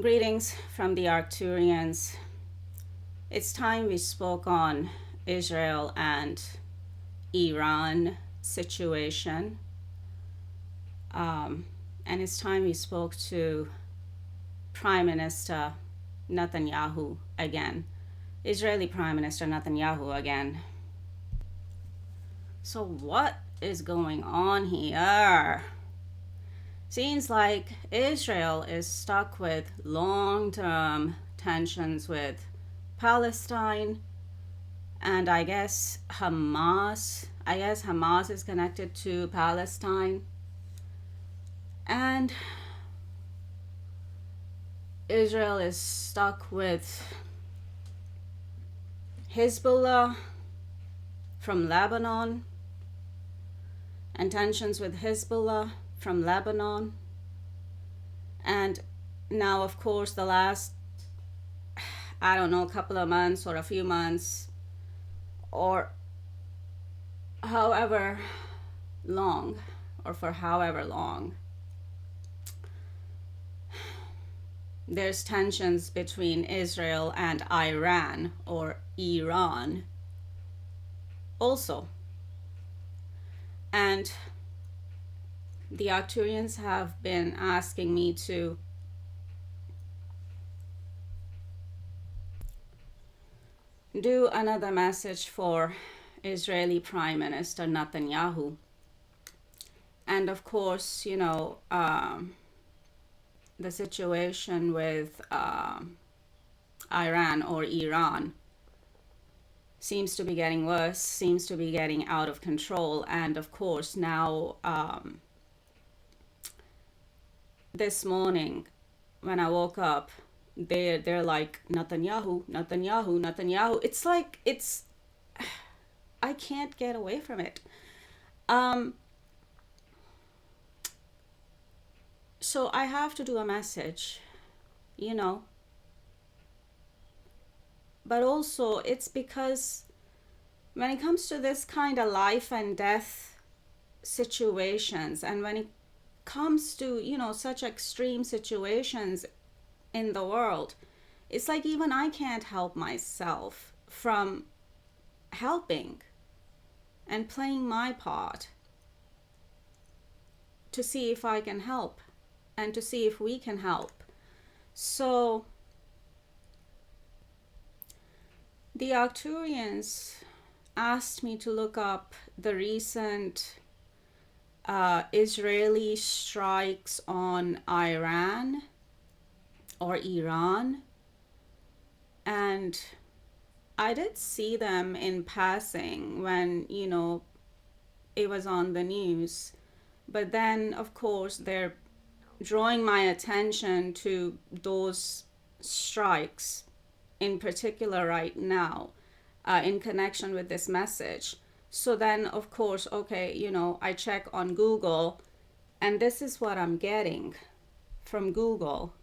Greetings from the Arcturians. It's time we spoke on Israel and Iran situation. And it's time we spoke to Prime Minister Netanyahu again. Israeli Prime Minister Netanyahu again. So what is going on here? Seems like Israel is stuck with long-term tensions with Palestine, and I guess Hamas is connected to Palestine, and Israel is stuck with Hezbollah from Lebanon, and tensions with Hezbollah from Lebanon. And now, of course, the last, couple of months or a few months or however long, or for however long, there's tensions between Israel and Iran or Iran also. And the Arcturians have been asking me to do another message for Israeli Prime Minister Netanyahu. And of course, the situation with Iran or Iran seems to be getting worse, seems to be getting out of control. And of course, now this morning when I woke up, they're like Netanyahu. It's like I can't get away from it. So I have to do a message, but also it's because when it comes to this kind of life and death situations, and when it comes to such extreme situations in the world, it's like even I can't help myself from helping and playing my part to see if I can help and to see if we can help. So the Arcturians asked me to look up the recent Israeli strikes on Iran or Iran, and I did see them in passing when it was on the news, but then of course they're drawing my attention to those strikes in particular right now in connection with this message. So then, of course, I check on Google, and this is what I'm getting from Google.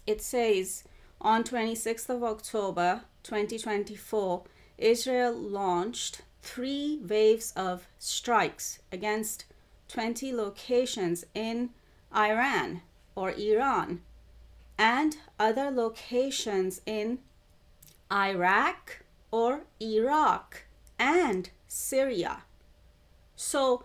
It says on 26th of October 2024, Israel launched 3 waves of strikes against 20 locations in Iran or Iran and other locations in Iraq or Iraq and Syria. So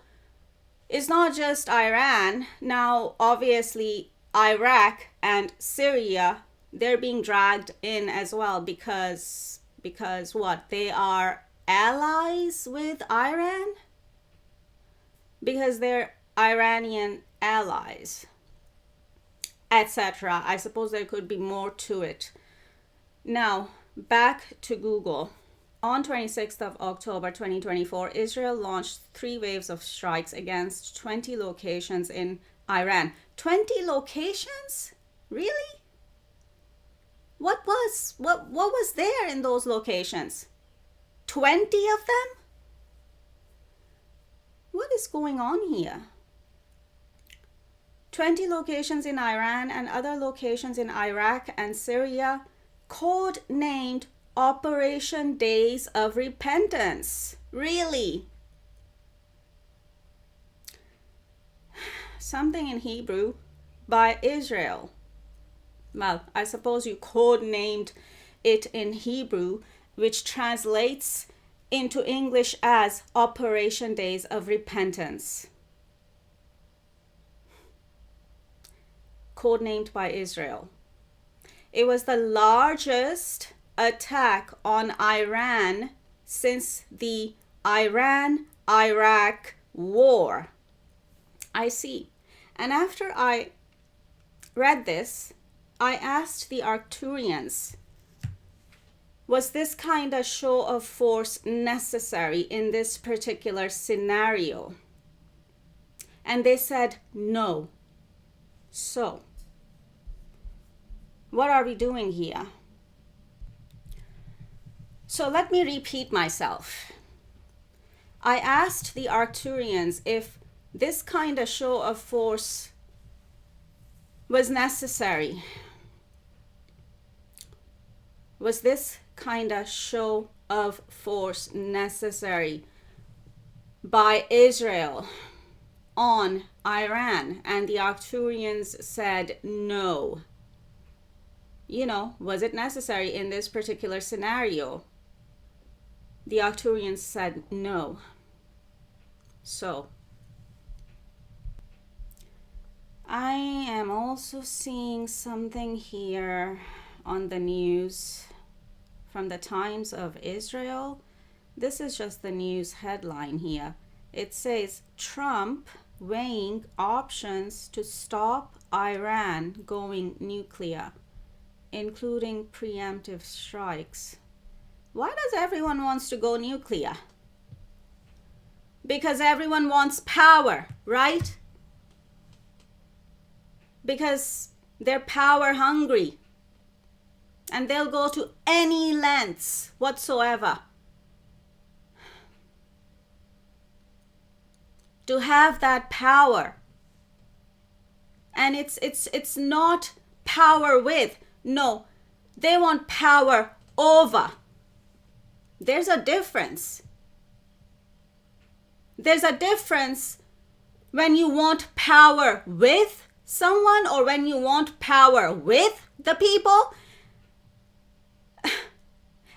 it's not just Iran. Now, obviously, Iraq and Syria, they're being dragged in as well because what? They are allies with Iran? Because they're Iranian allies, etc. I suppose there could be more to it. Now, back to Google. On 26th of October 2024, Israel launched 3 waves of strikes against 20 locations in Iran. 20 locations? Really? What was there in those locations? 20 of them? What is going on here? 20 locations in Iran and other locations in Iraq and Syria, code-named Operation Days of Repentance. Really? Something in Hebrew by Israel. Well, I suppose you codenamed it in Hebrew, which translates into English as Operation Days of Repentance, codenamed by Israel. It was the largest attack on Iran since the Iran-Iraq war. I see. And after I read this, I asked the Arcturians, was this kind of show of force necessary in this particular scenario? And they said no. So, what are we doing here? So let me repeat myself. I asked the Arcturians if this kind of show of force was necessary. Was this kind of show of force necessary by Israel on Iran? And the Arcturians said no. Was it necessary in this particular scenario? The Arcturians said no. So, I am also seeing something here on the news from the Times of Israel. This is just the news headline here. It says, Trump weighing options to stop Iran going nuclear, including preemptive strikes. Why does everyone wants to go nuclear? Because everyone wants power, right? Because they're power hungry. And they'll go to any lengths whatsoever to have that power. And it's not power with. No, they want power over. There's a difference. There's a difference when you want power with someone or when you want power with the people,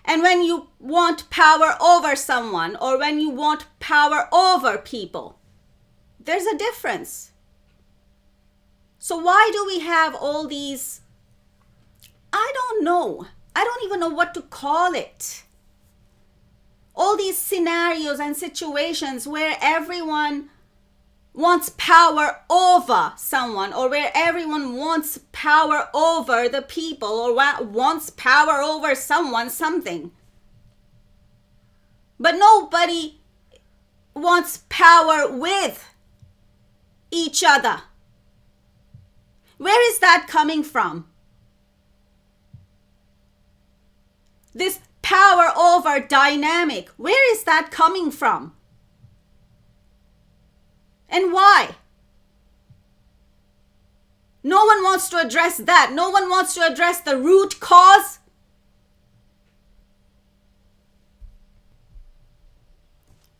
and when you want power over someone or when you want power over people. There's a difference. So why do we have all these, I don't know. I don't even know what to call it. All these scenarios and situations where everyone wants power over someone, or where everyone wants power over the people, or wants power over someone, something. But nobody wants power with each other. Where is that coming from? This power over dynamic, where is that coming from? And why? No one wants to address that. No one wants to address the root cause.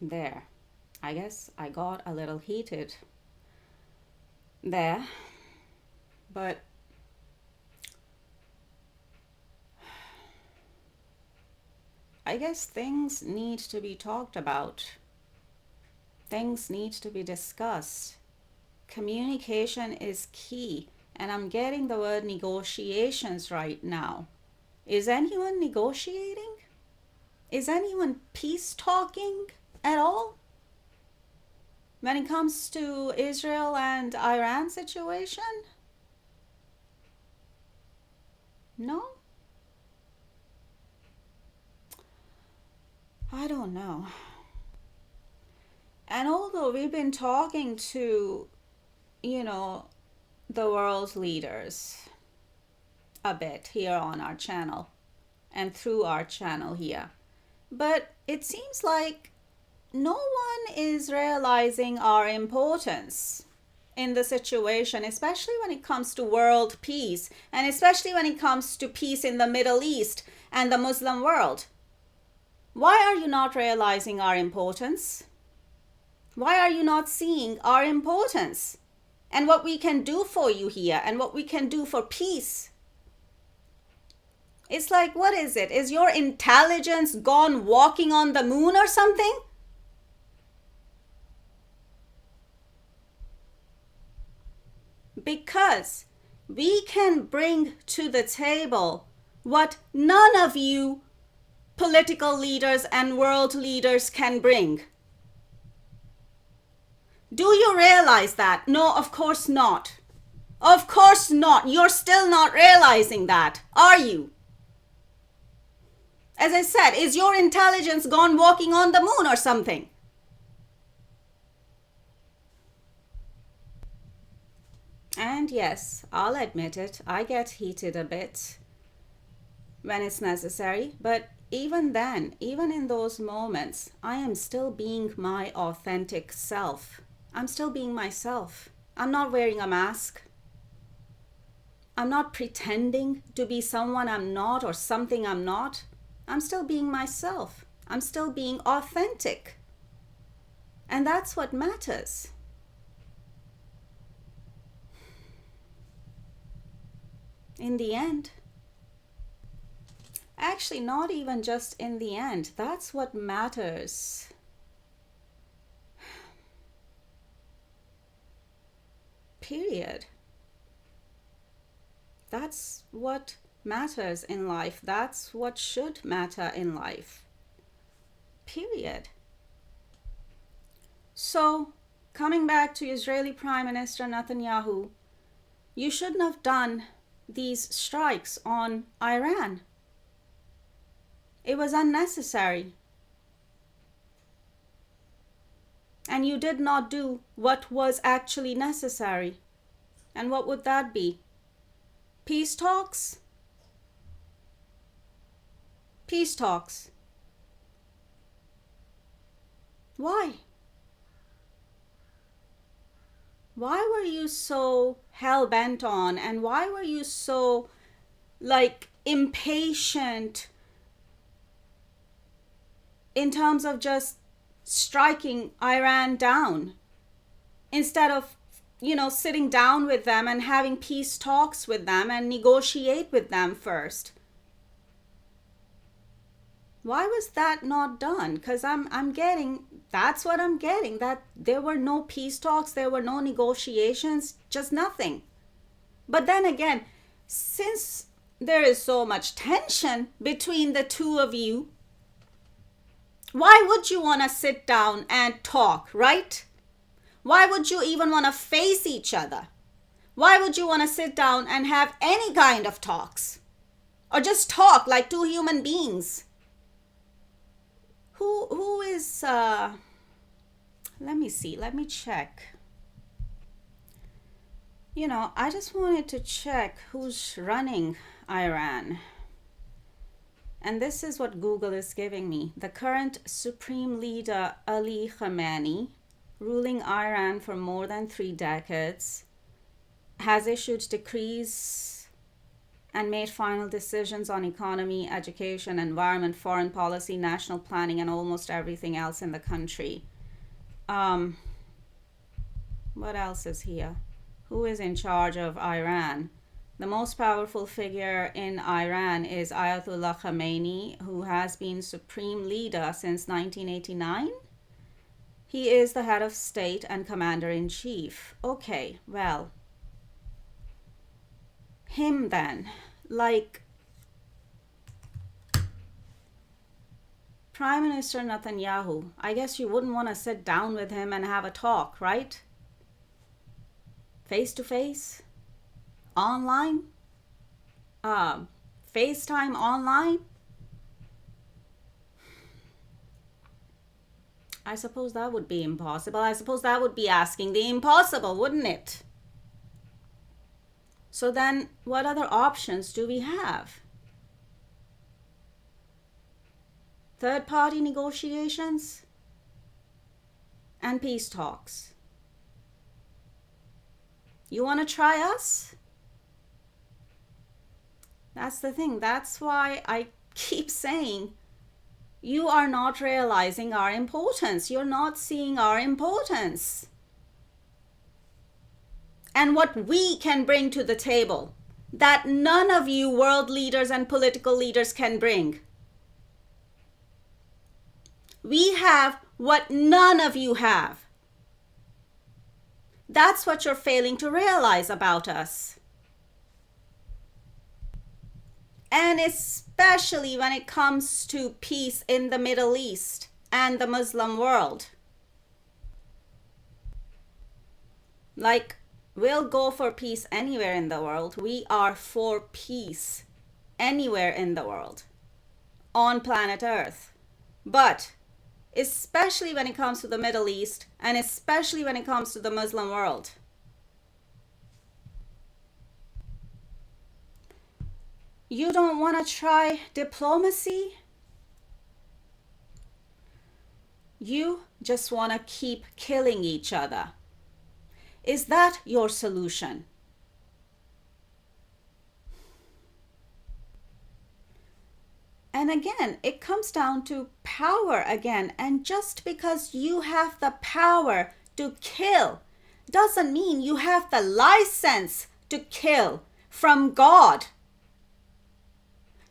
There. I guess I got a little heated there. But I guess things need to be talked about. Things need to be discussed. Communication is key. And I'm getting the word negotiations right now. Is anyone negotiating? Is anyone peace talking at all? When it comes to Israel and Iran situation? No? I don't know. And although we've been talking to, the world's leaders a bit here on our channel and through our channel here, but it seems like no one is realizing our importance in the situation, especially when it comes to world peace, and especially when it comes to peace in the Middle East and the Muslim world. Why are you not realizing our importance? Why are you not seeing our importance and what we can do for you here and what we can do for peace It's like, what is it? Is your intelligence gone walking on the moon or something? Because we can bring to the table what none of you political leaders and world leaders can bring. Do you realize that? No, of course not. Of course not. You're still not realizing that, are you? As I said, is your intelligence gone walking on the moon or something? And yes, I'll admit it, I get heated a bit when it's necessary, but even then, even in those moments, I am still being my authentic self. I'm still being myself. I'm not wearing a mask. I'm not pretending to be someone I'm not or something I'm not. I'm still being myself. I'm still being authentic. And that's what matters. In the end. Actually, not even just in the end. That's what matters. Period. That's what matters in life. That's what should matter in life. Period. So, coming back to Israeli Prime Minister Netanyahu, you shouldn't have done these strikes on Iran. It was unnecessary. And you did not do what was actually necessary. And what would that be? Peace talks? Peace talks. Why? Why were you so hell-bent on, and why were you so impatient in terms of just striking Iran down instead of sitting down with them and having peace talks with them and negotiate with them first? Why was that not done? Because that's what I'm getting, that there were no peace talks, there were no negotiations, just nothing. But then again, since there is so much tension between the two of you, why would you want to sit down and talk, right? Why would you even want to face each other? Why would you want to sit down and have any kind of talks? Or just talk like two human beings? Who is, let me see, let me check. I just wanted to check who's running Iran. And this is what Google is giving me. The current Supreme Leader Ali Khamenei, ruling Iran for more than 3 decades, has issued decrees and made final decisions on economy, education, environment, foreign policy, national planning, and almost everything else in the country. What else is here? Who is in charge of Iran? The most powerful figure in Iran is Ayatollah Khamenei, who has been supreme leader since 1989. He is the head of state and commander-in-chief. Okay, well, him then, Prime Minister Netanyahu, I guess you wouldn't want to sit down with him and have a talk, right? Face to face? Online? FaceTime online? I suppose that would be impossible. I suppose that would be asking the impossible, wouldn't it? So then, what other options do we have? Third-party negotiations and peace talks. You want to try us? That's the thing. That's why I keep saying you are not realizing our importance. You're not seeing our importance and what we can bring to the table. that none of you world leaders and political leaders can bring. We have what none of you have. That's what you're failing to realize about us. And especially when it comes to peace in the Middle East and the Muslim world. Like, we'll go for peace anywhere in the world. We are for peace anywhere in the world, on planet Earth. But especially when it comes to the Middle East and especially when it comes to the Muslim world, you don't want to try diplomacy? You just want to keep killing each other. Is that your solution? And again, it comes down to power again. And just because you have the power to kill doesn't mean you have the license to kill from God.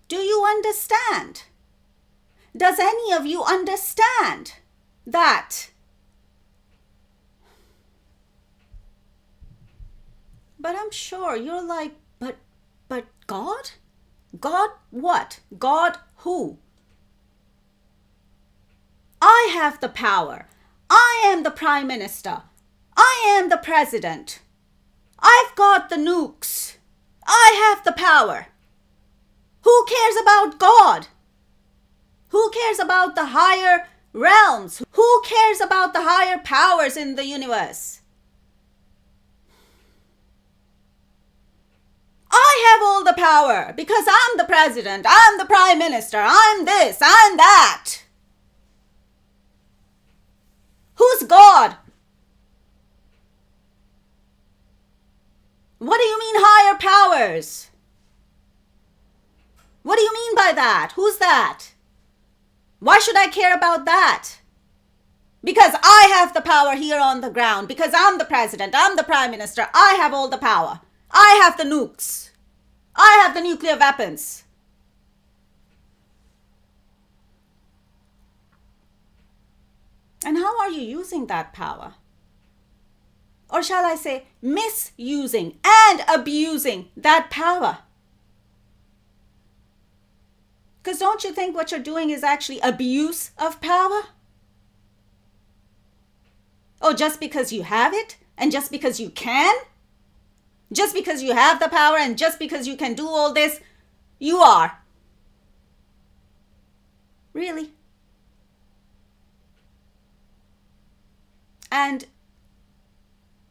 Do you understand? Does any of you understand that? But I'm sure you're like, but God? God what? God who? I have the power. I am the prime minister. I am the president. I've got the nukes. I have the power. Who cares about God? Who cares about the higher realms? Who cares about the higher powers in the universe? I have all the power because I'm the president, I'm the prime minister, I'm this, I'm that. Who's God? What do you mean higher powers? What do you mean by that? Who's that? Why should I care about that? Because I have the power here on the ground, because I'm the president, I'm the prime minister, I have all the power. I have the nukes. I have the nuclear weapons. And how are you using that power? Or shall I say, misusing and abusing that power? Because don't you think what you're doing is actually abuse of power? Oh, just because you have it and just because you can? Just because you have the power and just because you can do all this, you are. Really? And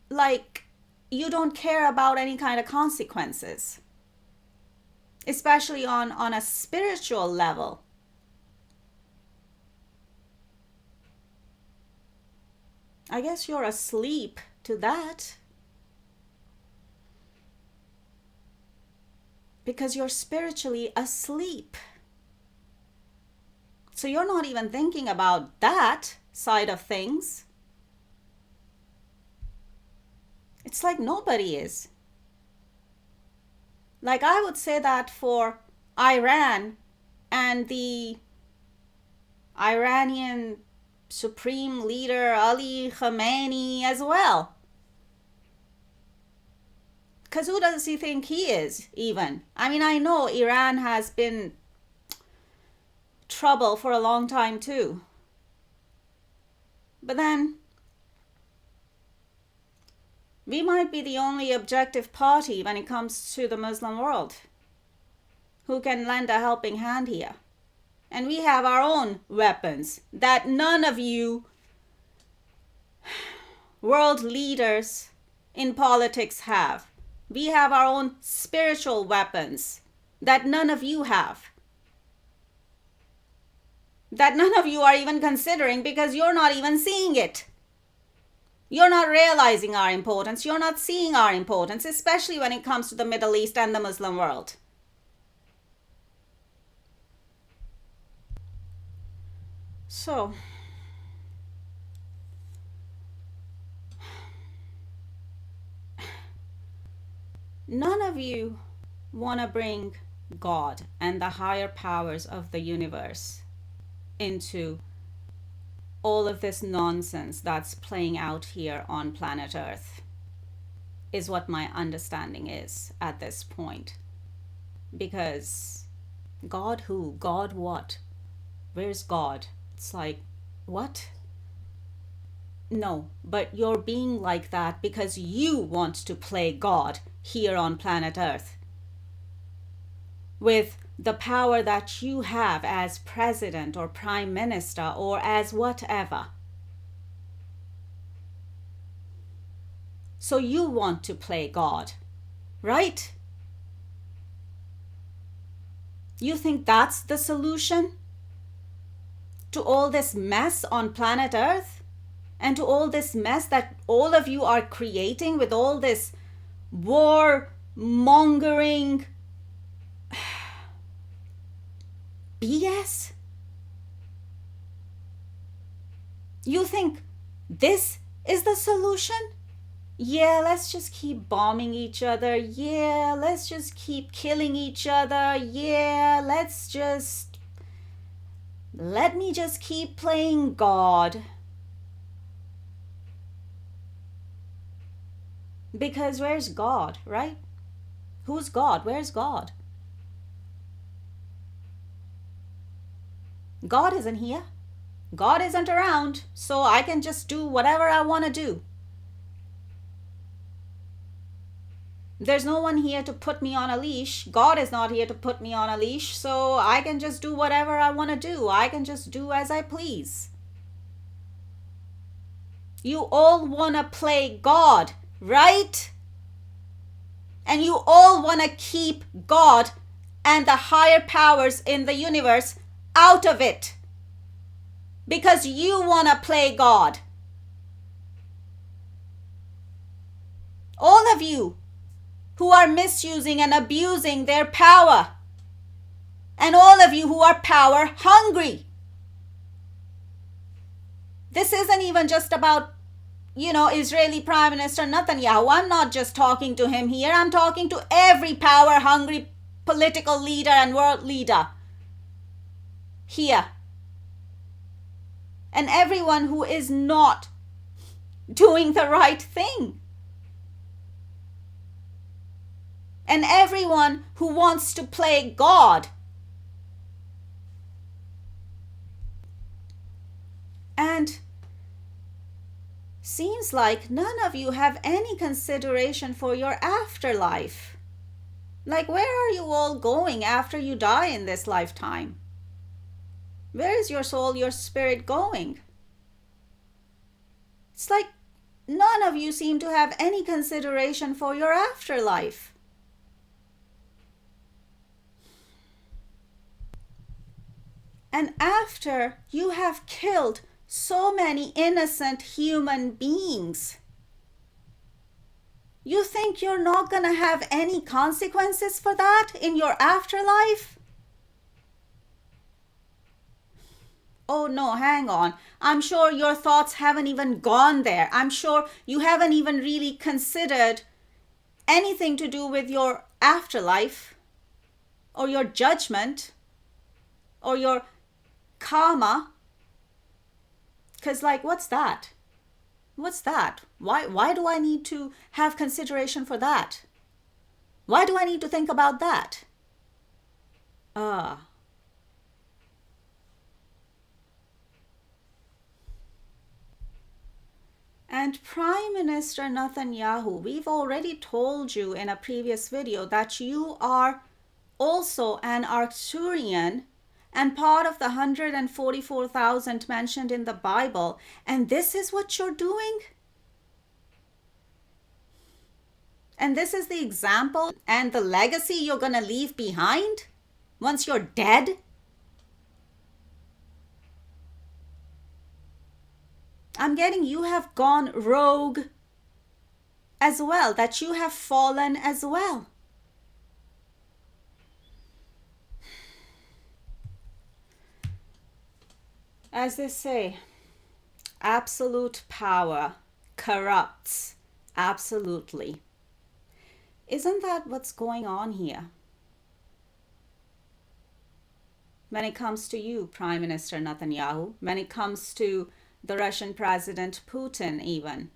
like, you don't care about any kind of consequences, especially on a spiritual level. I guess you're asleep to that. Because you're spiritually asleep. So you're not even thinking about that side of things. It's like nobody is. Like, I would say that for Iran and the Iranian supreme leader Ali Khamenei as well. Because who does he think he is, even? I mean, I know Iran has been trouble for a long time too. But then, we might be the only objective party when it comes to the Muslim world who can lend a helping hand here. And we have our own weapons that none of you world leaders in politics have. We have our own spiritual weapons that none of you have. That none of you are even considering because you're not even seeing it. You're not realizing our importance. You're not seeing our importance, especially when it comes to the Middle East and the Muslim world. So, none of you want to bring God and the higher powers of the universe into all of this nonsense that's playing out here on planet Earth, is what my understanding is at this point. Because God who? God what? Where's God? It's like, what? No, but you're being like that because you want to play God here on planet Earth with the power that you have as president or prime minister or as whatever. So you want to play God, right? You think that's the solution to all this mess on planet Earth? And to all this mess that all of you are creating with all this war mongering BS? You think this is the solution? Yeah, let's just keep bombing each other. Yeah, let's just keep killing each other. Yeah, let me just keep playing God. Because where's God, right? Who's God? Where's God? God isn't here. God isn't around, so I can just do whatever I want to do. There's no one here to put me on a leash. God is not here to put me on a leash, so I can just do whatever I want to do. I can just do as I please. You all want to play God, right? And you all want to keep God and the higher powers in the universe out of it. Because you want to play God. All of you who are misusing and abusing their power. And all of you who are power hungry. This isn't even just about, Israeli Prime Minister Netanyahu. I'm not just talking to him here. I'm talking to every power hungry political leader and world leader here. And everyone who is not doing the right thing. And everyone who wants to play God. And seems like none of you have any consideration for your afterlife. Like, where are you all going after you die in this lifetime? Where is your soul, your spirit going? It's like none of you seem to have any consideration for your afterlife. And after you have killed so many innocent human beings, you think you're not going to have any consequences for that in your afterlife? Oh no, hang on. I'm sure your thoughts haven't even gone there. I'm sure you haven't even really considered anything to do with your afterlife or your judgment or your karma. Because, what's that? What's that? Why do I need to have consideration for that? Why do I need to think about that? And Prime Minister Netanyahu, we've already told you in a previous video that you are also an Arcturian and part of the 144,000 mentioned in the Bible. And this is what you're doing? And this is the example and the legacy you're going to leave behind once you're dead? I'm getting you have gone rogue as well, that you have fallen as well. As they say, absolute power corrupts absolutely. Isn't that what's going on here? when it comes to you, Prime Minister Netanyahu, when it comes to the Russian President Putin, even.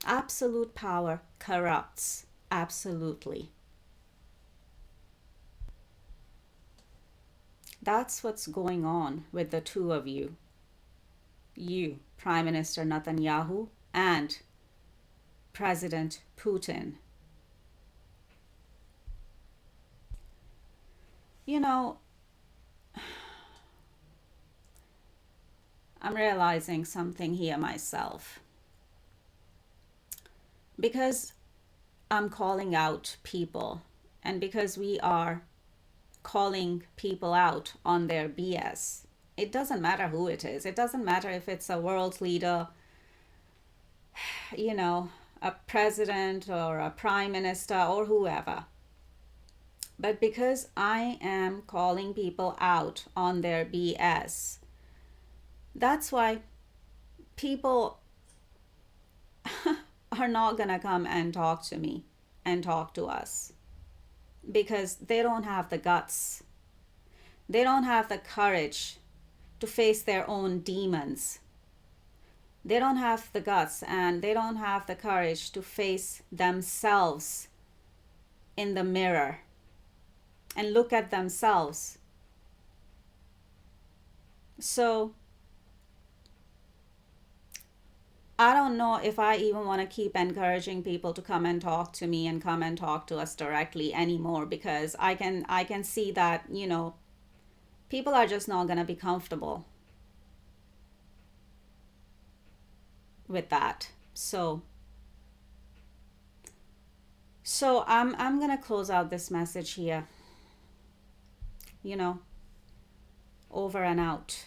Absolute power corrupts. Absolutely. That's what's going on with the two of you. You, Prime Minister Netanyahu, and President Putin. You know, I'm realizing something here myself. Because I'm calling out people, and because we are calling people out on their BS, it doesn't matter who it is. It doesn't matter if it's a world leader, you know, a president or a prime minister or whoever. But because I am calling people out on their BS, that's why people are not going to come and talk to me and talk to us, because they don't have the guts. They don't have the courage to face their own demons. They don't have the guts and they don't have the courage to face themselves in the mirror and look at themselves. So I don't know if I even want to keep encouraging people to come and talk to me and come and talk to us directly anymore, because I can see that, people are just not going to be comfortable with that. So I'm going to close out this message here. you know Over and out.